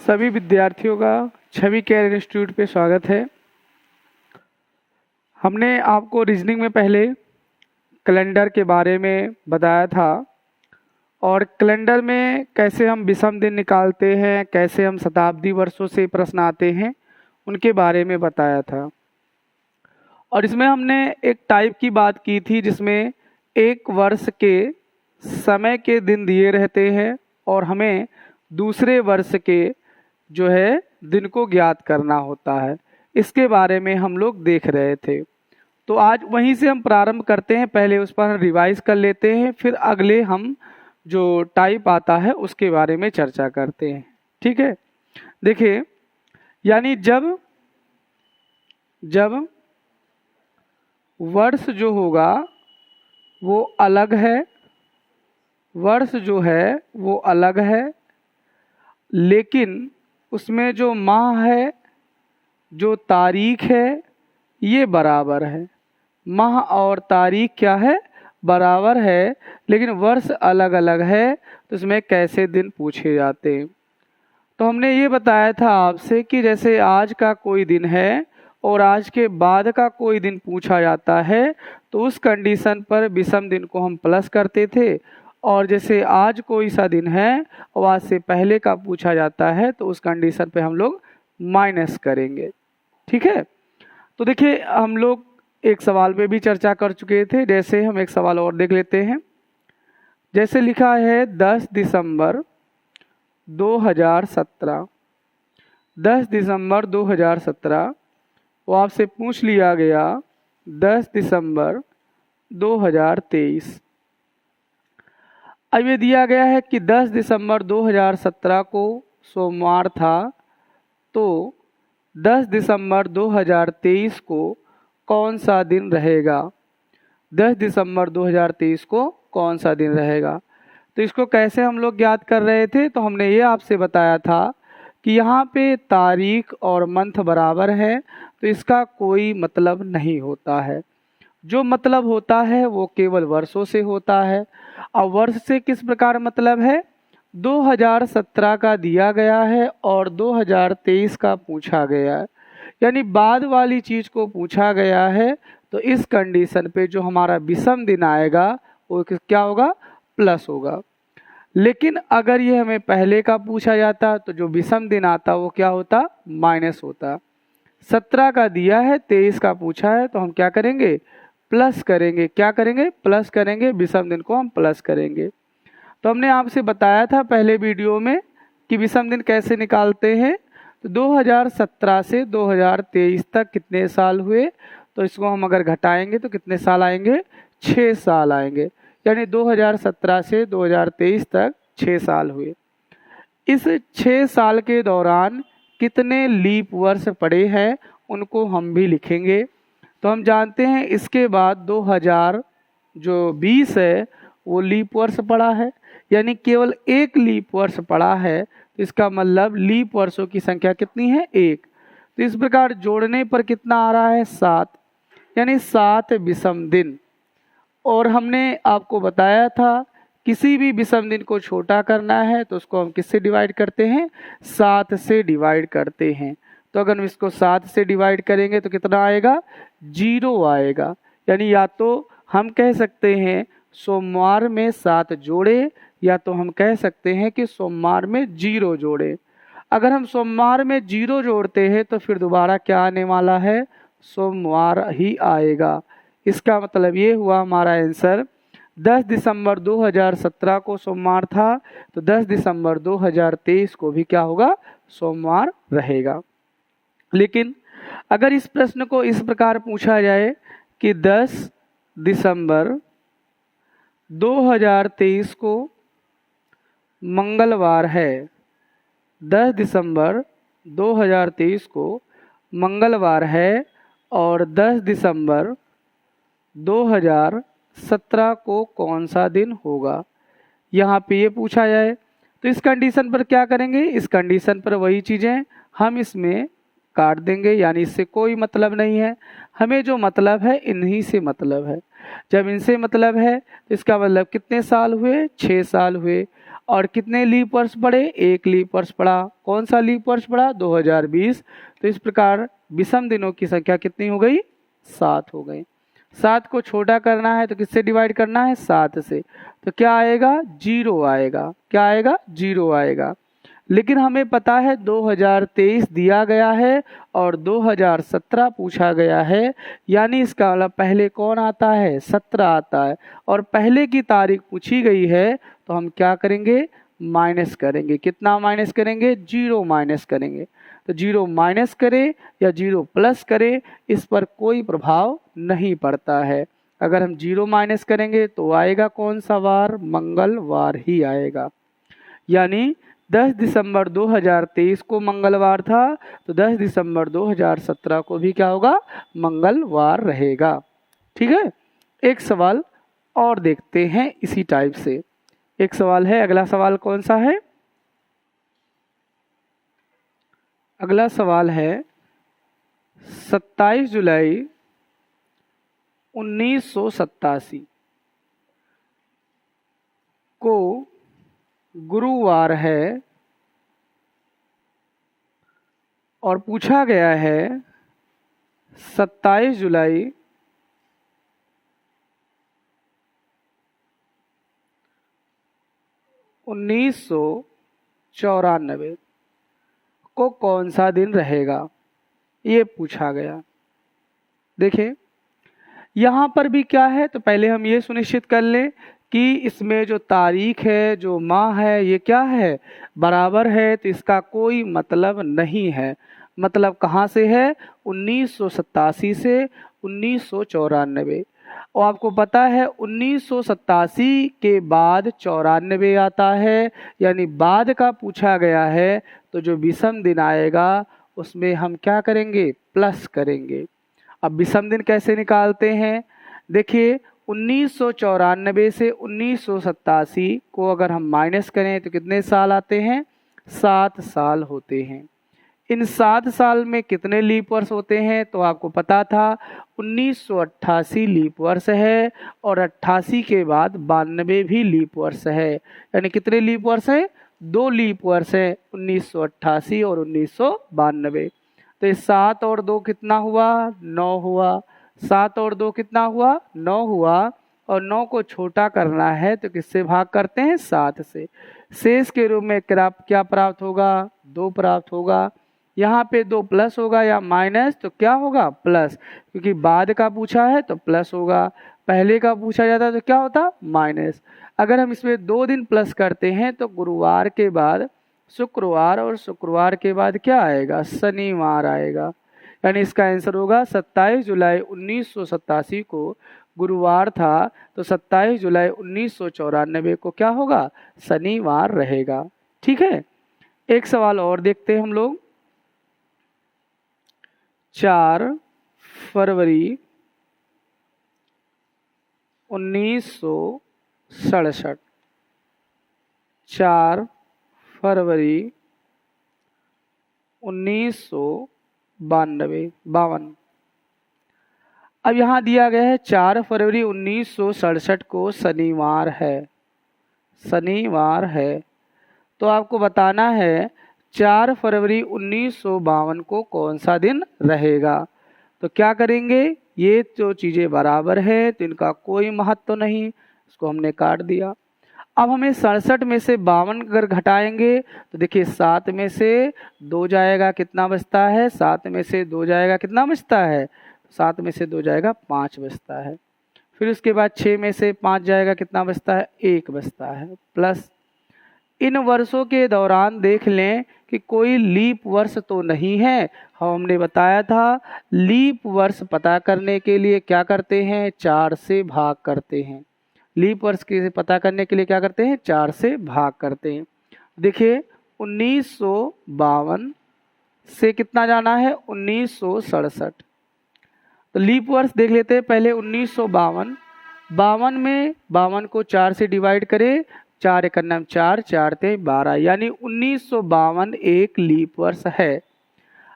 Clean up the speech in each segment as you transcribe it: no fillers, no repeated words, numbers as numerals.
सभी विद्यार्थियों का छवि केयर इंस्टीट्यूट पे स्वागत है। हमने आपको रीजनिंग में पहले कैलेंडर के बारे में बताया था और कैलेंडर में कैसे हम विषम दिन निकालते हैं, कैसे हम शताब्दी वर्षों से प्रश्न आते हैं, उनके बारे में बताया था। और इसमें हमने एक टाइप की बात की थी जिसमें एक वर्ष के समय के दिन दिए रहते हैं और हमें दूसरे वर्ष के जो है दिन को ज्ञात करना होता है। इसके बारे में हम लोग देख रहे थे। तो आज वहीं से हम प्रारंभ करते हैं। पहले उस पर रिवाइज कर लेते हैं, फिर अगले हम जो टाइप आता है उसके बारे में चर्चा करते हैं। ठीक है, देखिए, यानी जब वर्ष जो होगा वो अलग है, वर्ष जो है वो अलग है, लेकिन उसमें जो माह है, जो तारीख है, ये बराबर है। माह और तारीख क्या है? बराबर है, लेकिन वर्ष अलग अलग है। तो इसमें कैसे दिन पूछे जाते हैं? तो हमने ये बताया था आपसे कि जैसे आज का कोई दिन है और आज के बाद का कोई दिन पूछा जाता है तो उस कंडीशन पर विषम दिन को हम प्लस करते थे, और जैसे आज कोई सा दिन है और आज से पहले का पूछा जाता है तो उस कंडीशन पे हम लोग माइनस करेंगे। ठीक है, तो देखिए, हम लोग एक सवाल पे भी चर्चा कर चुके थे। जैसे हम एक सवाल और देख लेते हैं। जैसे लिखा है 10 दिसंबर 2017, 10 दिसंबर 2017, वो आपसे पूछ लिया गया 10 दिसंबर 2023। अब ये दिया गया है कि 10 दिसंबर 2017 को सोमवार था, तो 10 दिसंबर 2023 को कौन सा दिन रहेगा? 10 दिसंबर 2023 को कौन सा दिन रहेगा? तो इसको कैसे हम लोग ज्ञात कर रहे थे? तो हमने ये आपसे बताया था कि यहाँ पे तारीख और मंथ बराबर है, तो इसका कोई मतलब नहीं होता है। जो मतलब होता है वो केवल वर्षों से होता है। अब वर्ष से किस प्रकार मतलब है? 2017 का दिया गया है और 2023 का पूछा गया है, यानी बाद वाली चीज को पूछा गया है। तो इस कंडीशन पे जो हमारा विषम दिन आएगा वो क्या होगा? प्लस होगा। लेकिन अगर ये हमें पहले का पूछा जाता तो जो विषम दिन आता वो क्या होता? माइनस होता। 17 का दिया है, 23 का पूछा है, तो हम क्या करेंगे? प्लस करेंगे। क्या करेंगे? प्लस करेंगे। विषम दिन को हम प्लस करेंगे। तो हमने आपसे बताया था पहले वीडियो में कि विषम दिन कैसे निकालते हैं। तो 2017 से 2023 तक कितने साल हुए? तो इसको हम अगर घटाएंगे तो कितने साल आएंगे? 6 साल आएंगे। यानी 2017 से 2023 तक 6 साल हुए। इस 6 साल के दौरान कितने लीप वर्ष पड़े हैं उनको हम भी लिखेंगे। तो हम जानते हैं इसके बाद 2020 है वो लीप वर्ष पड़ा है, यानी केवल एक लीप वर्ष पड़ा है। तो इसका मतलब लीप वर्षों की संख्या कितनी है? 1। तो इस प्रकार जोड़ने पर कितना आ रहा है? 7, यानी 7 विषम दिन। और हमने आपको बताया था किसी भी विषम दिन को छोटा करना है तो उसको हम किससे डिवाइड करते हैं? 7 से डिवाइड करते हैं। तो अगर हम इसको 7 से डिवाइड करेंगे तो कितना आएगा? 0 आएगा। यानी या तो हम कह सकते हैं सोमवार में 7 जोड़े, या तो हम कह सकते हैं कि सोमवार में 0 जोड़े। अगर हम सोमवार में 0 जोड़ते हैं तो फिर दोबारा क्या आने वाला है? सोमवार ही आएगा। इसका मतलब ये हुआ हमारा आंसर 10 दिसंबर 2017 को सोमवार था, तो 10 दिसंबर 2023 को भी क्या होगा? सोमवार रहेगा। लेकिन अगर इस प्रश्न को इस प्रकार पूछा जाए कि 10 दिसंबर 2023 को मंगलवार है, 10 दिसंबर 2023 को मंगलवार है और 10 दिसंबर 2017 को कौन सा दिन होगा? यहाँ पे ये पूछा जाए तो इस कंडीशन पर क्या करेंगे? इस कंडीशन पर वही चीज़ें हम इसमें काट देंगे, यानी इससे कोई मतलब नहीं है। हमें जो मतलब है इन्हीं से मतलब है। जब इनसे मतलब है तो इसका मतलब कितने साल हुए? 6 साल हुए। और कितने लीप वर्ष पड़े, एक लीप वर्ष पड़ा। कौन सा लीप वर्ष पड़ा, 2020। तो इस प्रकार विषम दिनों की संख्या कितनी हो गई, 7 हो गई। 7 को छोटा करना है तो किससे डिवाइड करना है, 7 से। तो क्या आएगा, 0 आएगा। क्या आएगा, 0 आएगा। लेकिन हमें पता है 2023 दिया गया है और 2017 पूछा गया है, यानी इसका मतलब पहले कौन आता है, 17 आता है। और पहले की तारीख पूछी गई है तो हम क्या करेंगे, माइनस करेंगे। कितना माइनस करेंगे, 0 माइनस करेंगे। तो 0 माइनस करे या 0 प्लस करे, इस पर कोई प्रभाव नहीं पड़ता है। अगर हम 0 माइनस करेंगे तो आएगा कौन सा वार, मंगलवार ही आएगा। यानी 10 दिसंबर 2023 को मंगलवार था, तो 10 दिसंबर 2017 को भी क्या होगा, मंगलवार रहेगा। ठीक है। एक सवाल और देखते हैं इसी टाइप से। एक सवाल है, अगला सवाल कौन सा है, अगला सवाल है 27 जुलाई 1987 को गुरुवार है और पूछा गया है 27 जुलाई 1994 को कौन सा दिन रहेगा, ये पूछा गया। देखिए यहाँ पर भी क्या है, तो पहले हम ये सुनिश्चित कर लें कि इसमें जो तारीख है, जो माह है, ये क्या है, बराबर है। तो इसका कोई मतलब नहीं है। मतलब कहाँ से है, 1987 से 1994। और आपको पता है 1987 के बाद 94 आता है, यानी बाद का पूछा गया है। तो जो विषम दिन आएगा उसमें हम क्या करेंगे, प्लस करेंगे। अब विषम दिन कैसे निकालते हैं, देखिए 1994 से 1987 को अगर हम माइनस करें तो कितने साल आते हैं, 7 साल होते हैं। इन 7 साल में कितने लीप वर्ष होते हैं, तो आपको पता था 1988 लीप वर्ष है और 88 के बाद 92 भी लीप वर्ष है। यानी कितने लीप वर्ष है, 2 लीप वर्ष है, 1988 और 1992। तो 7 और 2 कितना हुआ, 9 हुआ। 7 और 2 कितना हुआ, 9 हुआ। और 9 को छोटा करना है तो किससे भाग करते हैं, 7 से। शेष के रूप में क्या प्राप्त होगा, 2 प्राप्त होगा। यहाँ पे 2 प्लस होगा या माइनस, तो क्या होगा, प्लस, क्योंकि बाद का पूछा है तो प्लस होगा, पहले का पूछा जाता तो क्या होता, माइनस। अगर हम इसमें 2 दिन प्लस करते हैं तो गुरुवार के बाद शुक्रवार और शुक्रवार के बाद क्या आएगा, शनिवार आएगा। यानी इसका आंसर होगा 27 जुलाई 1987 को गुरुवार था, तो 27 जुलाई 1994 को क्या होगा, शनिवार रहेगा। ठीक है। एक सवाल और देखते हैं हम लोग। 4 फरवरी 1967, 4 फरवरी 1952। अब यहाँ दिया गया है 4 फरवरी 1967 को शनिवार है, शनिवार है। तो आपको बताना है 4 फरवरी 1952 को कौन सा दिन रहेगा। तो क्या करेंगे, ये जो चीज़ें बराबर है तो इनका कोई महत्व नहीं, इसको हमने काट दिया। अब हमें 67 में से 52 अगर घटाएंगे तो देखिए 7 में से 2 जाएगा, कितना बचता है, 7 में से 2 जाएगा, कितना बचता है, 7 में से 2 जाएगा, 5 बचता है। फिर उसके बाद 6 में से 5 जाएगा, कितना बचता है, 1 बचता है। प्लस इन वर्षों के दौरान देख लें कि कोई लीप वर्ष तो नहीं है। हमने बताया था लीप वर्ष पता करने के लिए क्या करते हैं, 4 से भाग करते हैं। लीप वर्ष के पता करने के लिए क्या करते हैं, 4 से भाग करते हैं। देखिए 1952 से कितना जाना है, 1967। तो लीप वर्ष देख लेते हैं पहले 1952। 52 में 52 को 4 से डिवाइड करें, 4 एक नाम 4, 4 ते 12, यानी 1952 एक लीप वर्ष है।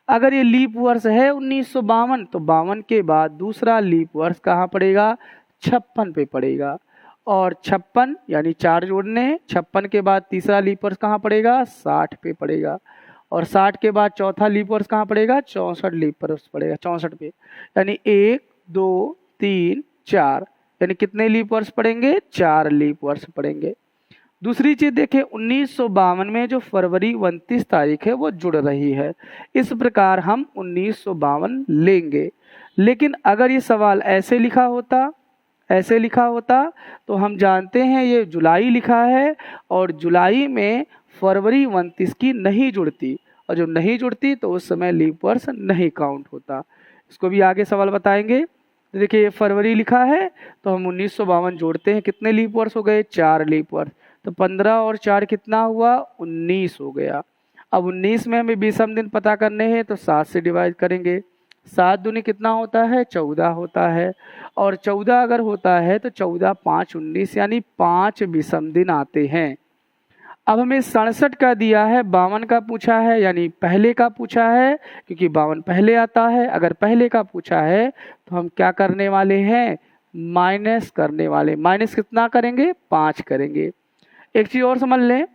अगर ये लीप वर्ष है 1952, तो 52 के बाद दूसरा लीप वर्ष कहाँ पड़ेगा, 56 पे पड़ेगा। और 56 यानी 4 जोड़ने हैं। 56 के बाद तीसरा लीप वर्ष कहाँ पड़ेगा? 60 पे पड़ेगा। और 60 के बाद चौथा लीप वर्ष कहाँ पड़ेगा? 64 लीप वर्ष पड़ेगा, 64 पे। यानी 1 2 3 4, यानी कितने लीप वर्ष पड़ेंगे? 4 लीप वर्ष पड़ेंगे। दूसरी चीज देखें, 1952 में जो फरवरी 29 तारीख है वो जुड़ रही है, इस प्रकार हम 1952 लेंगे। लेकिन अगर ये सवाल ऐसे लिखा होता तो हम जानते हैं ये जुलाई लिखा है और जुलाई में फरवरी 29 की नहीं जुड़ती, और जब नहीं जुड़ती तो उस समय लीप वर्ष नहीं काउंट होता। इसको भी आगे सवाल बताएंगे। देखिए ये फरवरी लिखा है तो हम 1952 जोड़ते हैं, कितने लीप वर्ष हो गए? 4 लीप वर्ष। तो 15 और 4 कितना हुआ? 19 हो गया। अब 19 में हमें विषम दिन पता करने हैं तो 7 से डिवाइड करेंगे। 7 दूनी कितना होता है? 14 होता है। और 14 अगर होता है तो 14 5 19, यानी 5 विषम दिन आते हैं। अब हमें 67 का दिया है, 52 का पूछा है, यानी पहले का पूछा है, क्योंकि 52 पहले आता है। अगर पहले का पूछा है तो हम क्या करने वाले हैं? माइनस करने वाले। माइनस कितना करेंगे? 5 करेंगे। एक चीज और समझ लें,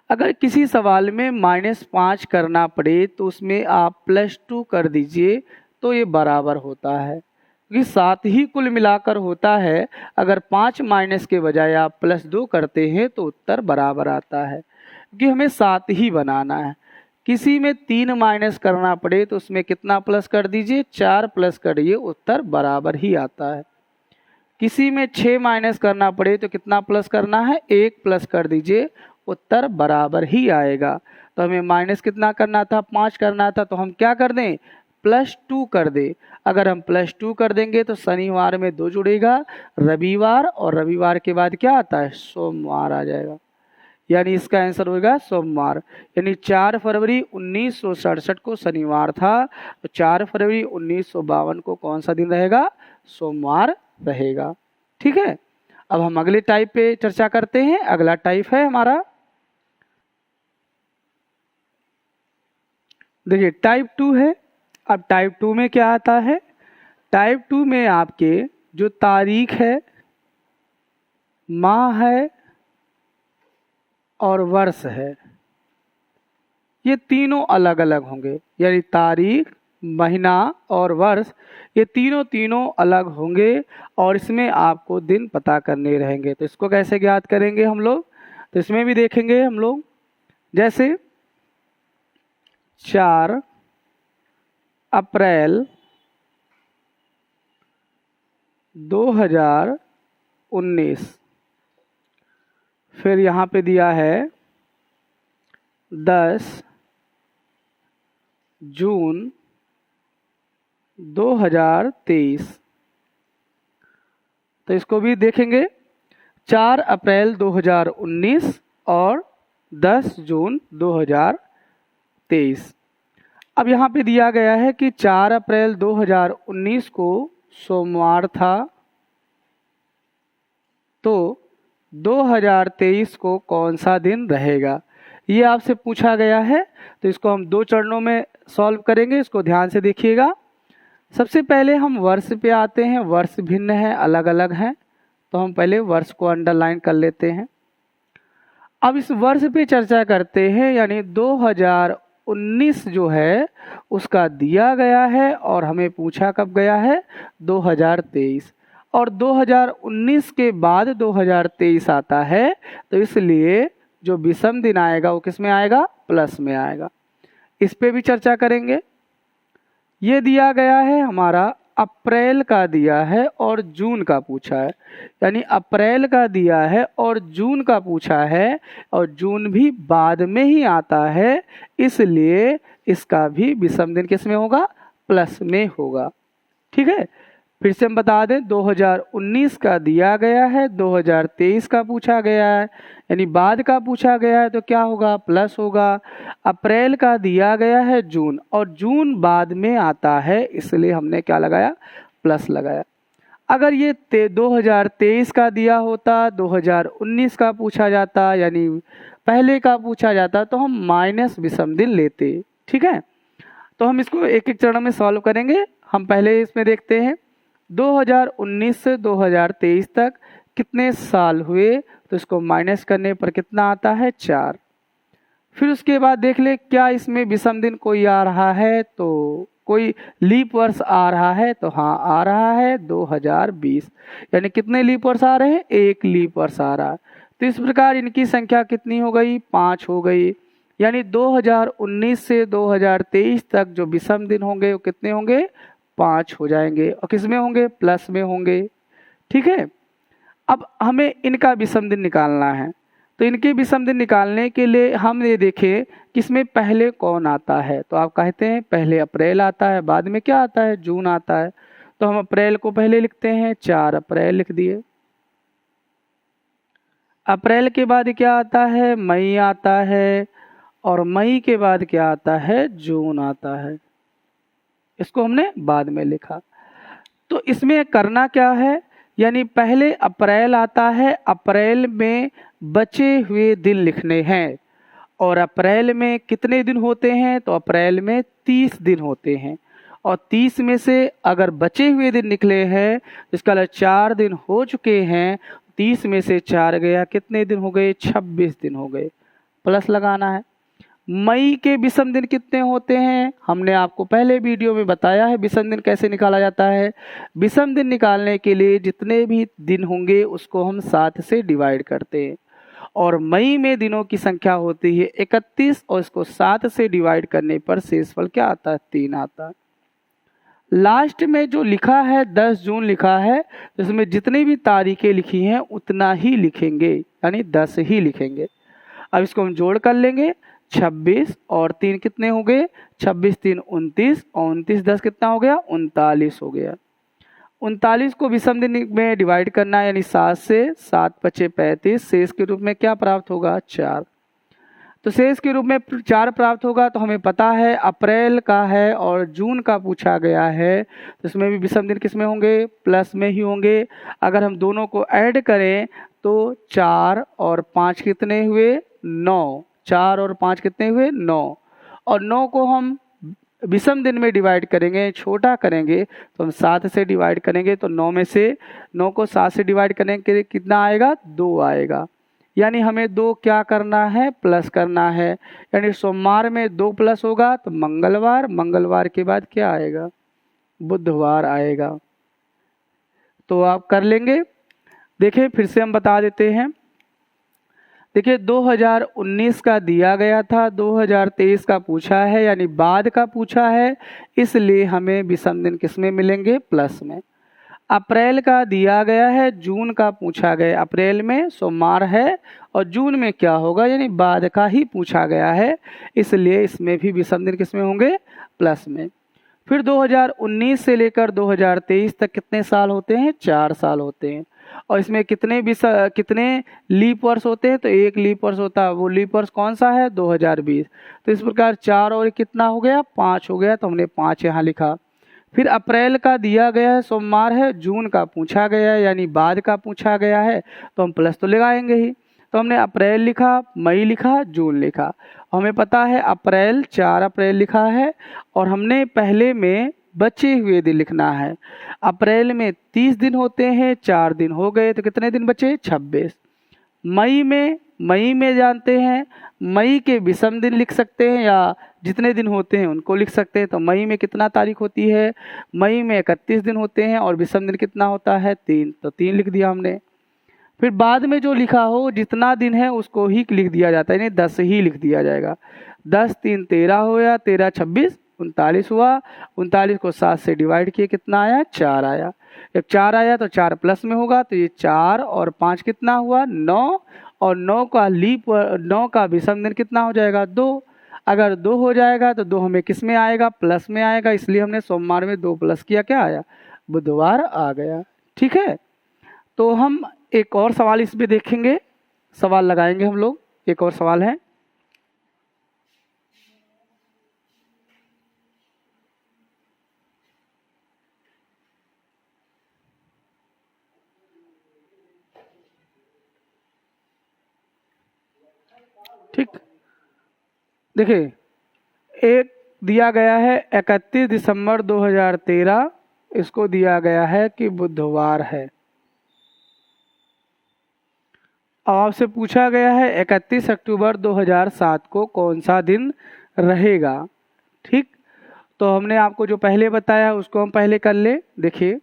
अगर किसी सवाल में -5 करना पड़े तो उसमें आप +2 कर दीजिए तो ये बराबर होता है, क्योंकि 7 ही कुल मिलाकर होता है। अगर 5 माइनस के बजाय आप +2 करते हैं तो उत्तर बराबर आता है, क्योंकि हमें 7 ही बनाना है। किसी में 3 माइनस करना पड़े तो उसमें कितना प्लस कर दीजिए? 4 प्लस करिए, उत्तर बराबर ही आता है। किसी में 6 माइनस करना पड़े तो कितना प्लस करना है? 1 प्लस कर दीजिए, उत्तर बराबर ही आएगा। तो हमें माइनस कितना करना था? 5 करना था, तो हम क्या कर दें? +2 कर दें। अगर हम +2 कर देंगे तो शनिवार में 2 जुड़ेगा, रविवार, और रविवार के बाद क्या आता है? सोमवार आ जाएगा। यानी इसका आंसर होगा सोमवार। यानी 4 फरवरी 1967 को शनिवार था, तो 4 फरवरी 1952 को कौन सा दिन रहेगा? सोमवार रहेगा। ठीक है, अब हम अगले टाइप पे चर्चा करते हैं। अगला टाइप है हमारा, देखिए टाइप 2 है। अब टाइप 2 में क्या आता है? टाइप 2 में आपके जो तारीख है, माह है और वर्ष है, ये तीनों अलग अलग होंगे। यानी तारीख, महीना और वर्ष, ये तीनों अलग होंगे और इसमें आपको दिन पता करने रहेंगे। तो इसको कैसे ज्ञात करेंगे हम लोग? तो इसमें भी देखेंगे हम लोग, जैसे 4 अप्रैल 2019, फिर यहाँ पे दिया है 10 जून 2023। तो इसको भी देखेंगे, 4 अप्रैल 2019 और 10 जून 2023। अब यहाँ पे दिया गया है कि 4 अप्रैल 2019 को सोमवार था, तो 2023 को कौन सा दिन रहेगा, ये आपसे पूछा गया है। तो इसको हम 2 चरणों में सॉल्व करेंगे, इसको ध्यान से देखिएगा। सबसे पहले हम वर्ष पे आते हैं। वर्ष भिन्न है, अलग अलग हैं, तो हम पहले वर्ष को अंडरलाइन कर लेते हैं। अब इस वर्ष पे चर्चा करते हैं, यानी 2019 जो है उसका दिया गया है और हमें पूछा कब गया है? 2023। और 2019 के बाद 2023 आता है, तो इसलिए जो विषम दिन आएगा वो किस में आएगा? प्लस में आएगा। इस पे भी चर्चा करेंगे। ये दिया गया है हमारा अप्रैल का दिया है और जून का पूछा है, यानी अप्रैल का दिया है और जून का पूछा है, और जून भी बाद में ही आता है, इसलिए इसका भी विषम दिन किस में होगा? प्लस में होगा। ठीक है, फिर से हम बता दें, 2019 का दिया गया है, 2023 का पूछा गया है, यानी बाद का पूछा गया है, तो क्या होगा? प्लस होगा। अप्रैल का दिया गया है जून, और जून बाद में आता है, इसलिए हमने क्या लगाया? प्लस लगाया। अगर ये 2023 का दिया होता, 2019 का पूछा जाता, यानी पहले का पूछा जाता, तो हम माइनस विषम दिन लेते। ठीक है, तो हम इसको एक एक चरण में सॉल्व करेंगे। हम पहले इसमें देखते हैं 2019 से 2023 तक कितने साल हुए, तो इसको माइनस करने पर कितना आता है 4। फिर उसके बाद देख ले क्या इसमें विषम दिन कोई आ रहा है, तो कोई लीप वर्ष आ रहा है, तो हाँ आ रहा है 2020। यानी कितने लीप वर्ष आ रहे हैं, एक लीप वर्ष आ रहा है। तो इस प्रकार इनकी संख्या कितनी हो गई, 5 हो गई। यानी 2019 से 2023 तक जो विषम दिन होंगे वो कितने होंगे, 5 हो जाएंगे। और किस में होंगे, प्लस में होंगे। ठीक है, अब हमें इनका विषम दिन निकालना है। तो इनके विषम दिन निकालने के लिए हम ये देखें कि इसमें पहले कौन आता है। तो आप कहते हैं पहले अप्रैल आता है, बाद में क्या आता है, जून आता है। तो हम अप्रैल को पहले लिखते हैं, 4 अप्रैल लिख दिए। अप्रैल के बाद क्या आता है, मई आता है। और मई के बाद क्या आता है, जून आता है। इसको हमने बाद में लिखा। तो इसमें करना क्या है, यानी पहले अप्रैल आता है, अप्रैल में बचे हुए दिन लिखने हैं। और अप्रैल में कितने दिन होते हैं, तो अप्रैल में 30 दिन होते हैं। और 30 में से अगर बचे हुए दिन निकले हैं, इसका मतलब 4 दिन हो चुके हैं। 30 में से 4 गया, कितने दिन हो गए, 26 दिन हो गए। प्लस लगाना है। मई के विषम दिन कितने होते हैं, हमने आपको पहले वीडियो में बताया है विषम दिन कैसे निकाला जाता है। विषम दिन निकालने के लिए जितने भी दिन होंगे उसको हम 7 से डिवाइड करते हैं। और मई में दिनों की संख्या होती है 31, और इसको 7 से डिवाइड करने पर शेषफल क्या आता है, 3 आता है। लास्ट में जो लिखा है 10 जून लिखा है, इसमें जितनी भी तारीखें लिखी हैं उतना ही लिखेंगे, यानी 10 ही लिखेंगे। अब इसको हम जोड़ कर लेंगे, 26 और 3 कितने हो गए, 26 3 29, और 29 10 कितना हो गया, 39 हो गया। 39 को विषम दिन में डिवाइड करना है, यानी 7 से, 7 पचे 35, शेष के रूप में क्या प्राप्त होगा, 4। तो शेष के रूप में 4 प्राप्त होगा। तो हमें पता है अप्रैल का है और जून का पूछा गया है, तो इसमें भी विषम दिन किस में होंगे, प्लस में ही होंगे। अगर हम दोनों को ऐड करें तो 4 और 5 कितने हुए, 9। 4 और 5 कितने हुए, 9। और 9 को हम विषम दिन में डिवाइड करेंगे, छोटा करेंगे, तो हम 7 से डिवाइड करेंगे। तो 9 में से 9 को 7 से डिवाइड करने के लिए कितना आएगा, 2 आएगा। यानी हमें 2 क्या करना है, प्लस करना है। यानी सोमवार में 2 प्लस होगा तो मंगलवार, मंगलवार के बाद क्या आएगा, बुधवार आएगा। तो आप कर लेंगे। देखिए फिर से हम बता देते हैं। देखिए 2019 का दिया गया था, 2023 का पूछा है, यानी बाद का पूछा है, इसलिए हमें विषम दिन किस में मिलेंगे, प्लस में। अप्रैल का दिया गया है, जून का पूछा गया, अप्रैल में सोमवार है और जून में क्या होगा, यानी बाद का ही पूछा गया है, इसलिए इसमें भी विषम दिन किस में होंगे, प्लस में। फिर 2019 से लेकर 2023 तक कितने साल होते हैं, 4 साल होते हैं। और इसमें कितने लीप वर्ष होते हैं, तो एक लीप वर्ष होता है। वो लीप वर्ष कौन सा है, 2020। तो इस प्रकार 4 और कितना हो गया, 5 हो गया। तो हमने 5 यहाँ लिखा। फिर अप्रैल का दिया गया है, सोमवार है, जून का पूछा गया है, यानी बाद का पूछा गया है, तो हम प्लस तो लगाएंगे ही। तो हमने अप्रैल लिखा, मई लिखा, जून लिखा। हमें पता है अप्रैल 4 अप्रैल लिखा है, और हमने पहले में बचे हुए दिन लिखना है। अप्रैल में 30 दिन होते हैं, 4 दिन हो गए, तो कितने दिन बचे, 26। मई में जानते हैं, मई के विषम दिन लिख सकते हैं, या जितने दिन होते हैं उनको लिख सकते हैं। तो मई में कितना तारीख होती है, मई में 31 दिन होते हैं, और विषम दिन कितना होता है, 3। तो 3 लिख दिया हमने। फिर बाद में जो लिखा हो जितना दिन है उसको ही लिख दिया जाता है, यानी 10 ही लिख दिया जाएगा। 10 3 13 हो गया, 13 26 39 हुआ। 39 को 7 से डिवाइड किए, कितना आया, 4 आया। जब 4 आया तो 4 प्लस में होगा, तो ये 4 और 5 कितना हुआ, 9। और 9 का विषम दिन कितना हो जाएगा, 2। अगर 2 हो जाएगा तो 2 हमें किस में आएगा, प्लस में आएगा, इसलिए हमने सोमवार में 2 प्लस किया, क्या आया, बुधवार आ गया। ठीक है, तो हम एक और सवाल इसमें देखेंगे, सवाल लगाएंगे हम लोग। एक और सवाल है, ठीक। देखिए एक दिया गया है 31 दिसंबर 2013, इसको दिया गया है कि बुधवार है। आपसे पूछा गया है 31 अक्टूबर 2007 को कौन सा दिन रहेगा। ठीक, तो हमने आपको जो पहले बताया उसको हम पहले कर ले। देखिए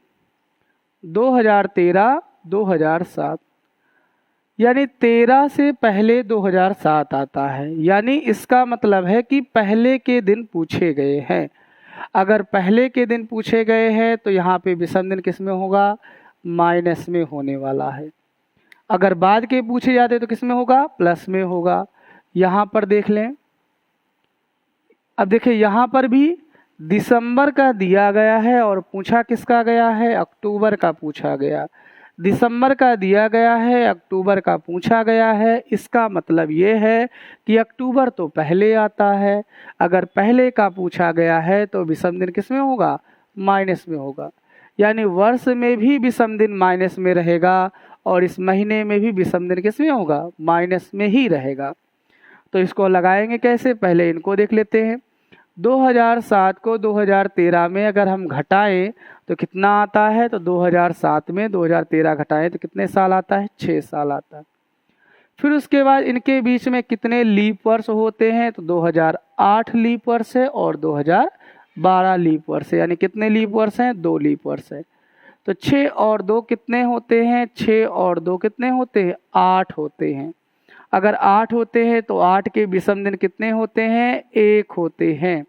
2013 2007, यानी 13 से पहले 2007 आता है, यानी इसका मतलब है कि पहले के दिन पूछे गए हैं। अगर पहले के दिन पूछे गए हैं तो यहाँ पे विषम दिन किस में होगा, माइनस में होने वाला है। अगर बाद के पूछे जाते तो किस में होगा, प्लस में होगा। यहाँ पर देख लें, अब देखिए यहाँ पर भी दिसंबर का दिया गया है और पूछा किसका गया है, अक्टूबर का पूछा गया। दिसंबर का दिया गया है, अक्टूबर का पूछा गया है, इसका मतलब ये है कि अक्टूबर तो पहले आता है। अगर पहले का पूछा गया है तो विषम दिन किस में होगा, माइनस में होगा। यानी वर्ष में भी विषम दिन माइनस में रहेगा और इस महीने में भी विषम दिन किस में होगा, माइनस में ही रहेगा। तो इसको लगाएंगे कैसे, पहले इनको देख लेते हैं। 2007 को 2013 में अगर हम घटाएं तो कितना आता है, तो 2007 में 2013 घटाएं तो कितने साल आता है, 6 साल आता है। फिर उसके बाद इनके बीच में कितने लीप वर्ष होते हैं, तो 2008 लीप वर्ष है और 2012 लीप वर्ष है। यानी कितने लीप वर्ष हैं, 2 लीप वर्ष है। तो 6 और 2 कितने होते हैं, 6 और 2 कितने होते हैं, 8 होते हैं। अगर 8 होते हैं तो 8 के विषम दिन कितने होते हैं, 1 होते हैं।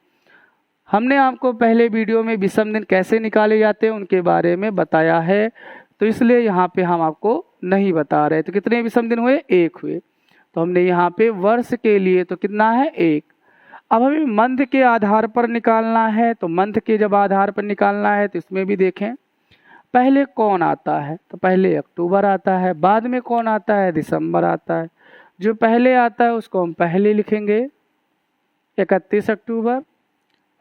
हमने आपको पहले वीडियो में विषम दिन कैसे निकाले जाते हैं उनके बारे में बताया है, तो इसलिए यहाँ पे हम आपको नहीं बता रहे। तो कितने विषम दिन हुए, 1 हुए। तो हमने यहाँ पे वर्ष के लिए तो कितना है, 1। अब हमें मंथ के आधार पर निकालना है, तो मंथ के जब आधार पर निकालना है तो इसमें भी देखें पहले कौन आता है, तो पहले अक्टूबर आता है, बाद में कौन आता है, दिसंबर आता है। जो पहले आता है उसको हम पहले लिखेंगे 31 अक्टूबर,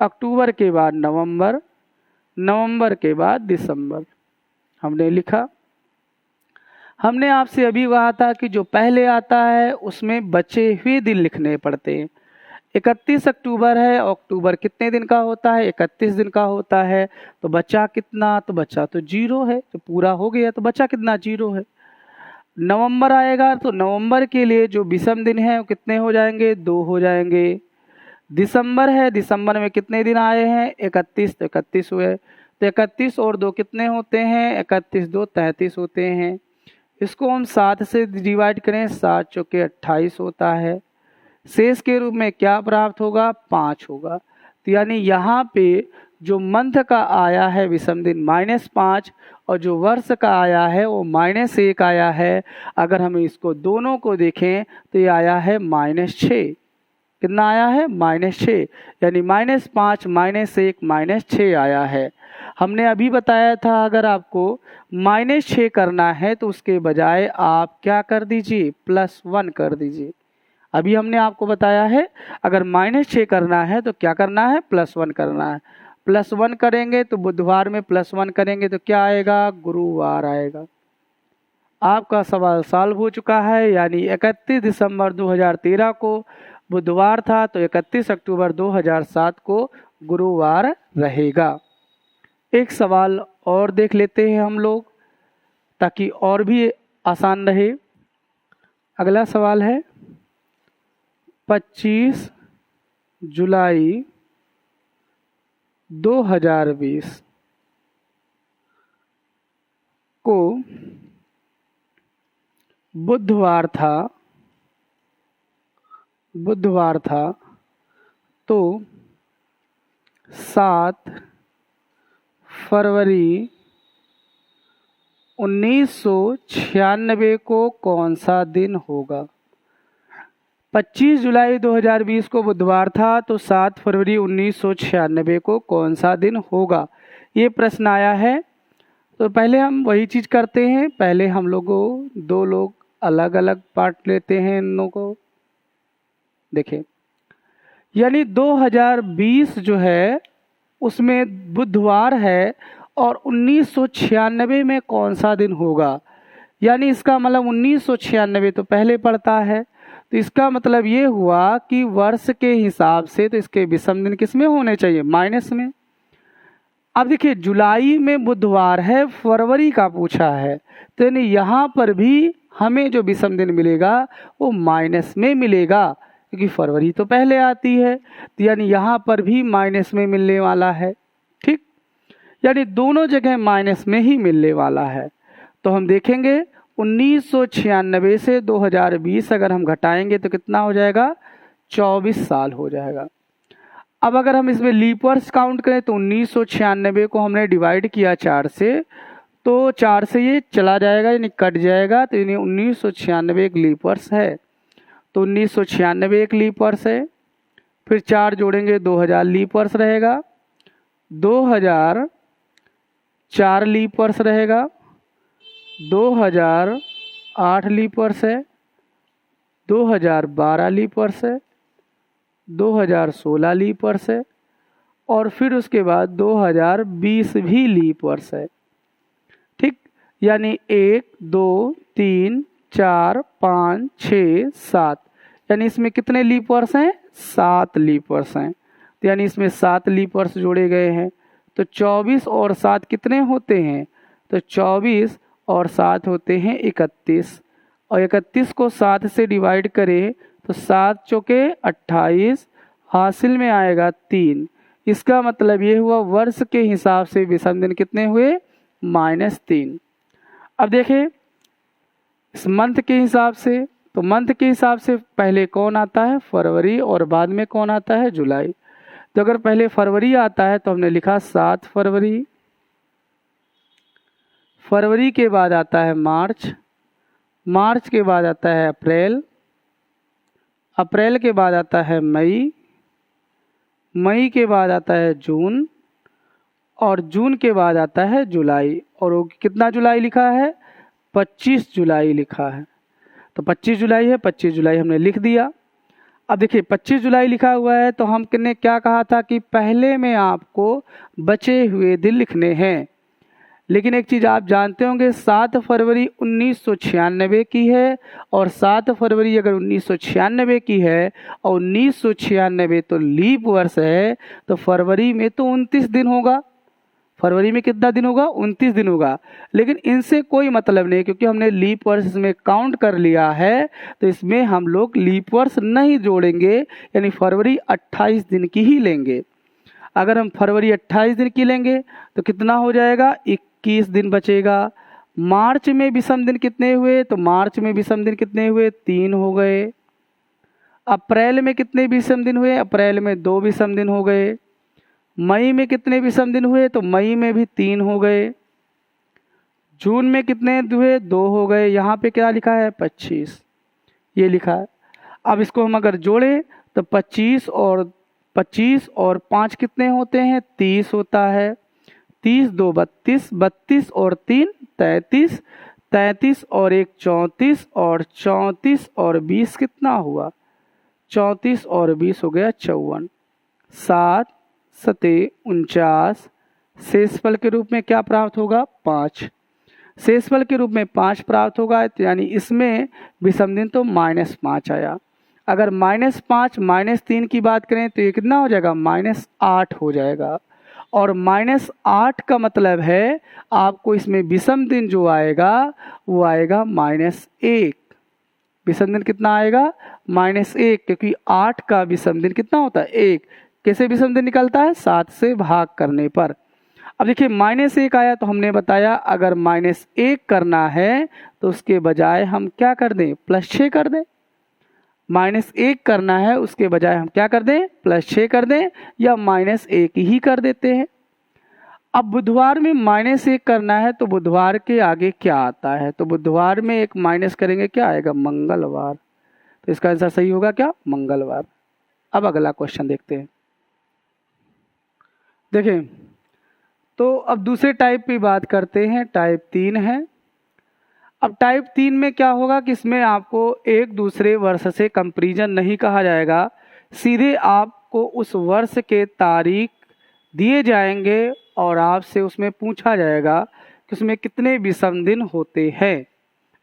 अक्टूबर के बाद नवंबर, नवंबर के बाद दिसंबर। हमने लिखा। हमने आपसे अभी कहा था कि जो पहले आता है उसमें बचे हुए दिन लिखने पड़ते हैं। 31 अक्टूबर है, अक्टूबर कितने दिन का होता है, 31 दिन का होता है। तो बचा कितना, तो बचा तो 0 है, तो पूरा हो गया, तो बचा कितना, 0 है। नवंबर आएगा तो नवंबर के लिए जो विषम दिन है वो कितने हो जाएंगे, 2 हो जाएंगे। दिसंबर है, दिसंबर में कितने दिन आए हैं, 31, तो 31 हुए। तो 31 और 2 कितने होते हैं, 31 2 33 होते हैं। इसको हम 7 से डिवाइड करें, 7 चौके 28 होता है। शेष के रूप में क्या प्राप्त होगा, 5 होगा। तो यानी यहाँ पे जो मंथ का आया है विषम दिन -5 और जो वर्ष का आया है वो -1 आया है। अगर हम इसको दोनों को देखें तो ये आया है -6। कितना आया है, -6। यानी -5 -1 -6 आया है। हमने अभी बताया था अगर आपको -6 करना है तो उसके बजाय आप क्या कर दीजिए, +1 कर दीजिए। अभी हमने आपको बताया है अगर -6 करना है तो क्या करना है, +1 करना है। +1 करेंगे तो बुधवार में +1 करेंगे तो क्या आएगा, गुरुवार आएगा। आपका सवाल सॉल्व हो चुका है। यानी 31 दिसंबर 2013 को बुधवार था तो 31 अक्टूबर 2007 को गुरुवार रहेगा। एक सवाल और देख लेते हैं हम लोग ताकि और भी आसान रहे। अगला सवाल है 25 जुलाई 2020 को बुधवार था तो 7 फरवरी 1996 को कौन सा दिन होगा। 25 जुलाई 2020 को बुधवार था तो 7 फरवरी 1996 को कौन सा दिन होगा, ये प्रश्न आया है। तो पहले हम वही चीज़ करते हैं, पहले हम लोगों 2 लोग अलग अलग पार्ट लेते हैं इन लोगों को। देखें यानी 2020 जो है उसमें बुधवार है और 1996 में कौन सा दिन होगा, यानी इसका मतलब 1996 तो पहले पड़ता है। तो इसका मतलब ये हुआ कि वर्ष के हिसाब से तो इसके विषम दिन किस में होने चाहिए, माइनस में। अब देखिए जुलाई में बुधवार है, फरवरी का पूछा है तो यानी यहाँ पर भी हमें जो विषम दिन मिलेगा वो माइनस में मिलेगा, क्योंकि फरवरी तो पहले आती है, तो यानी यहाँ पर भी माइनस में मिलने वाला है। ठीक, यानी दोनों जगह माइनस में ही मिलने वाला है। तो हम देखेंगे 1996 से 2020 अगर हम घटाएंगे तो कितना हो जाएगा, 24 साल हो जाएगा। अब अगर हम इसमें लीप वर्ष काउंट करें तो 1996 को हमने डिवाइड किया 4 से, तो 4 से ये चला जाएगा यानी कट जाएगा, तो यानी 1996 एक लीप वर्ष है। तो 1996 एक लीप वर्ष है। फिर 4 जोड़ेंगे 2000 लीप वर्ष रहेगा, 2004 लीप वर्ष रहेगा, 2008 लीप वर्ष है, 2012 लीप वर्ष है, 2016 लीप वर्ष है, और फिर उसके बाद 2020 भी लीप वर्ष है। ठीक, यानी 1 2 3 4 5 6 7, यानी इसमें कितने लीप वर्ष हैं, 7 लीप वर्ष हैं। तो यानी इसमें 7 लीप वर्ष जोड़े गए हैं। तो 24 और 7 कितने होते हैं, तो 24 और 7 होते हैं 31, और 31 को 7 से डिवाइड करें तो 7 चौके 28, हासिल में आएगा 3। इसका मतलब ये हुआ वर्ष के हिसाब से विषम दिन कितने हुए, -3। अब देखें इस मंथ के हिसाब से, तो मंथ के हिसाब से पहले कौन आता है, फरवरी, और बाद में कौन आता है, जुलाई। तो अगर पहले फरवरी आता है तो हमने लिखा 7 फरवरी, फरवरी के बाद आता है मार्च, मार्च के बाद आता है अप्रैल, अप्रैल के बाद आता है मई, मई के बाद आता है जून, और जून के बाद आता है जुलाई। और वो कितना जुलाई लिखा है, 25 जुलाई लिखा है। तो 25 जुलाई है, 25 जुलाई हमने लिख दिया। अब देखिए 25 जुलाई लिखा हुआ है तो हमने क्या कहा था कि पहले में आपको बचे हुए दिन लिखने हैं। लेकिन एक चीज़ आप जानते होंगे, 7 फरवरी 1996 की है, और 7 फरवरी अगर 1996 की है और 1996 तो लीप वर्ष है, तो फरवरी में तो 29 दिन होगा। फरवरी में कितना दिन होगा, 29 दिन होगा। लेकिन इनसे कोई मतलब नहीं, क्योंकि हमने लीप वर्ष इसमें काउंट कर लिया है, तो इसमें हम लोग लीप वर्ष नहीं जोड़ेंगे, यानी फरवरी 28 दिन की ही लेंगे। अगर हम फरवरी 28 दिन की लेंगे तो कितना हो जाएगा, 21 दिन बचेगा। मार्च में विषम दिन कितने हुए, तो मार्च में विषम दिन कितने हुए, 3 हो गए। अप्रैल में कितने विषम दिन हुए, अप्रैल में 2 विषम दिन हो गए। मई में कितने विषम दिन हुए, तो मई में भी 3 हो गए। जून में कितने हुए, 2 हो गए। यहाँ पे क्या लिखा है, 25, ये लिखा है। अब इसको हम अगर जोड़े तो 25 और 5 कितने होते हैं, 30 होता है। 30 2 32, 32 और 3 33, 33 और 1 34, और 34 और 20 कितना हुआ, 34 और 20 हो गया 54। 7 7 49, शेषफल के रूप में क्या प्राप्त होगा, 5। शेषफल के रूप में 5 प्राप्त होगा, तो यानी इसमें विषम दिन तो -5 आया। अगर -5 -3 की बात करें तो ये कितना हो जाएगा, -8 हो जाएगा। और -8 का मतलब है आपको इसमें विषम दिन जो आएगा वो आएगा -1। विषम दिन कितना आएगा, -1, क्योंकि 8 का विषम दिन कितना होता है, 1। कैसे विषम दिन निकलता है, 7 से भाग करने पर। अब देखिए -1 आया तो हमने बताया अगर -1 करना है तो उसके बजाय हम क्या कर दें, +6 कर दें। -1 करना है उसके बजाय हम क्या कर दें, +6 कर दें, या -1 ही कर देते हैं। अब बुधवार में -1 करना है तो बुधवार के आगे क्या आता है, तो बुधवार में एक माइनस करेंगे, क्या आएगा, मंगलवार। तो इसका आंसर सही होगा क्या, मंगलवार। अब अगला क्वेश्चन देखते हैं। देखें तो अब दूसरे टाइप की बात करते हैं, टाइप 3 है। अब टाइप 3 में क्या होगा कि इसमें आपको एक दूसरे वर्ष से कंपैरिजन नहीं कहा जाएगा, सीधे आपको उस वर्ष के तारीख दिए जाएंगे और आपसे उसमें पूछा जाएगा कि उसमें कितने विषम दिन होते हैं,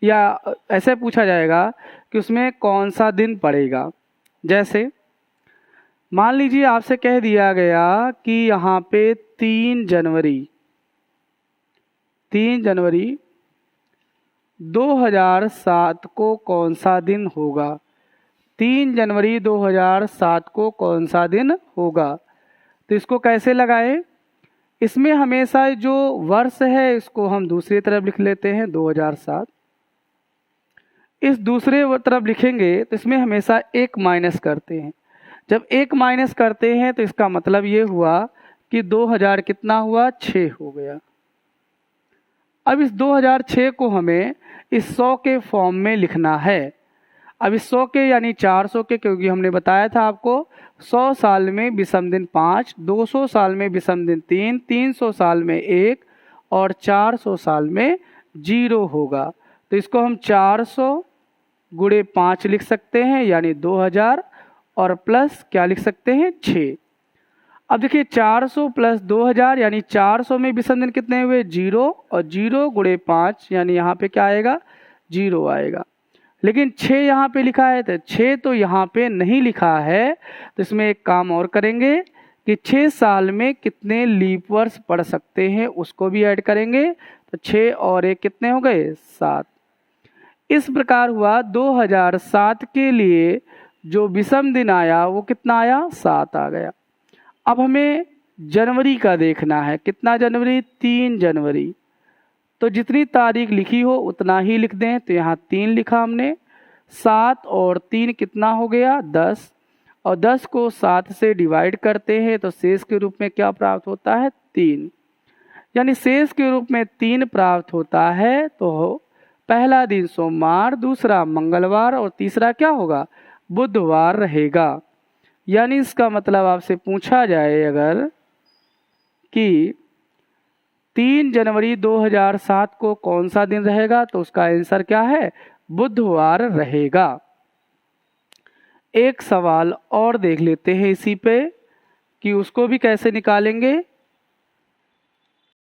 या ऐसे पूछा जाएगा कि उसमें कौन सा दिन पड़ेगा। जैसे मान लीजिए आपसे कह दिया गया कि यहाँ पे 3 जनवरी 2007 को कौन सा दिन होगा? 3 जनवरी 2007 को कौन सा दिन होगा? तो इसको कैसे लगाएं? इसमें हमेशा जो वर्ष है इसको हम दूसरी तरफ लिख लेते हैं 2007। इस दूसरे तरफ लिखेंगे तो इसमें हमेशा 1 माइनस करते हैं। जब 1 माइनस करते हैं तो इसका मतलब ये हुआ कि 2000 कितना हुआ? 6 हो गया। अब इस 2006 को हमें इस 100 के फॉर्म में लिखना है। अब इस 100 के यानी 400 के, क्योंकि हमने बताया था आपको 100 साल में विषम दिन 5, 200 साल में विषम दिन 3, 300 साल में 1 और 400 साल में 0 होगा। तो इसको हम 400 गुणे 5 लिख सकते हैं यानी 2000 और प्लस क्या लिख सकते हैं? 6। अब देखिए 400 प्लस 2000 यानी 400 में विषम दिन कितने हुए? 0 और 0 गुणे 5 यानी यहाँ पे क्या आएगा? 0 आएगा। लेकिन 6 यहाँ पे लिखा है तो 6 तो यहाँ पे नहीं लिखा है। तो इसमें एक काम और करेंगे कि 6 साल में कितने लीप वर्ष पढ़ सकते हैं उसको भी ऐड करेंगे। तो 6 और 1 कितने हो गए? 7। इस प्रकार हुआ 2007 के लिए जो विषम दिन आया वो कितना आया? 7 आ गया। अब हमें जनवरी का देखना है। कितना जनवरी? 3 जनवरी। तो जितनी तारीख लिखी हो उतना ही लिख दें। तो यहाँ 3 लिखा हमने। 7 और 3 कितना हो गया? 10। और 10 को 7 से डिवाइड करते हैं तो शेष के रूप में क्या प्राप्त होता है? 3। यानी शेष के रूप में 3 प्राप्त होता है। तो पहला दिन सोमवार, दूसरा मंगलवार और तीसरा क्या होगा? बुधवार रहेगा। यानी इसका मतलब आपसे पूछा जाए अगर कि 3 जनवरी 2007 को कौन सा दिन रहेगा तो उसका आंसर क्या है? बुधवार रहेगा। एक सवाल और देख लेते हैं इसी पे कि उसको भी कैसे निकालेंगे।